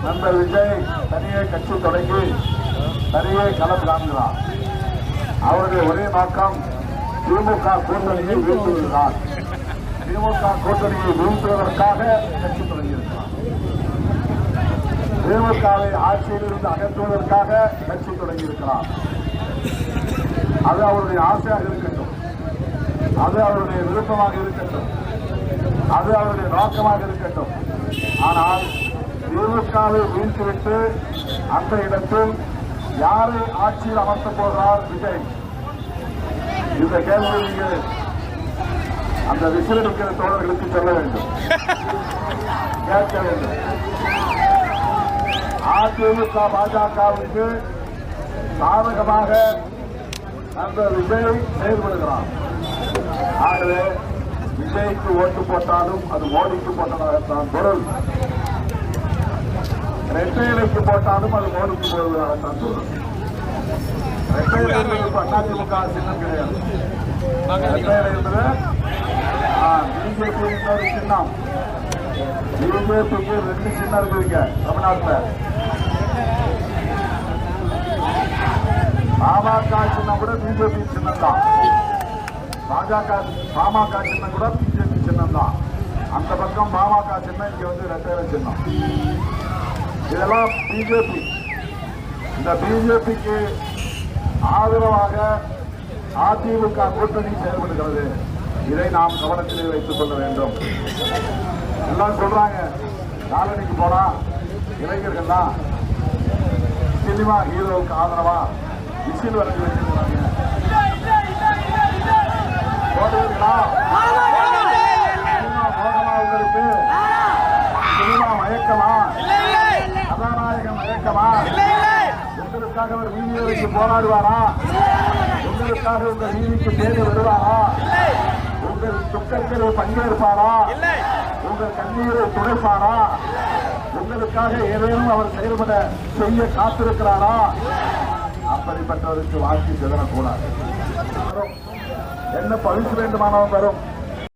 நண்பர் விஜய் தனியே கட்சி தொடங்கி தனியே களம் காண்கிறார். அவருடைய ஒரே நோக்கம் திமுக கூட்டணியை வீழ்த்துவதுதான். திமுக கூட்டணியை வீழ்த்துவதற்காக கட்சி தொடங்கியிருக்கிறார். திமுகவை ஆட்சியிலிருந்து அகற்றுவதற்காக கட்சி தொடங்கியிருக்கிறார். அது அவருடைய ஆசையாக இருக்கட்டும், அது அவருடைய விருப்பமாக இருக்கட்டும், அது அவருடைய நோக்கமாக இருக்கட்டும். ஆனால் திமுகவை வீழ்த்திவிட்டு அந்த இடத்தில் யாரை ஆட்சியில் அமர்த்தப் போகிறார் விஜய்? இந்த கேள்வி நீங்கள் அந்த விசிலடிக்கிற தோழர்களுக்கு சொல்ல வேண்டும், கேட்க வேண்டும். அதிமுக பாஜகவுக்கு சாதகமாக அந்த விஜய் செயல்படுகிறார். ஆகவே விஜய்க்கு ஓட்டு போட்டாலும் அது மோடிக்கு போட்டதாகத்தான் பொருள். இரட்டை இலைக்கு போட்டாலும் அது மோடிக்கு போவதாகத்தான் பொருள். இரட்டை இலை அதிமுக சின்னம் கிடையாது. இரட்டை இலை என்பது பிஜேபி இன்னொரு சின்னம். பிஜேபிக்கு 2 சின்னம் இருக்குங்க தமிழ்நாட்டில். பாமக சின்னம் கூட பிஜேபி சின்னம் தான். பாமக சின்னம் கூட பிஜேபி சின்னம் தான். அந்த பக்கம் பாமக சின்னம், இங்க வந்து இரட்டை சின்னம். இதெல்லாம் பிஜேபி. இந்த பிஜேபிக்கு ஆதரவாக அதிமுக கூட்டணி செயல்படுகிறது. இதை நாம் கவனத்திலே வைத்துக் கொள்ள வேண்டும். எல்லாம் சொல்றாங்க காலனிக்கு போனா இளைஞர்கள் தான் சினிமா ஹீரோவுக்கு ஆதரவா விசில் வரைஞ்சி வச்சிருக்காங்க. போடுவீங்களா? சினிமா மோகமா உங்களுக்கு? சினிமா மயக்கமா? கதாநாயகம் மயக்கமா? உங்களுக்காக ஒரு வீதிக்கு போராடுவாரா? உங்களுக்காக உங்க வீதிக்கு தேடி வருவாரா? உங்கள் துக்கத்தில் பங்கேற்பாரா? உங்கள் கண்ணீரை துடைப்பாரா? உங்களுக்காக ஏதேனும் அவர் செயல்பட செய்ய காத்திருக்கிறாரா? அப்படிப்பட்டவருக்கு வாக்கு சிதறக்கூடாது. என்ன பரிசு வேண்டுமானவன் வரும்.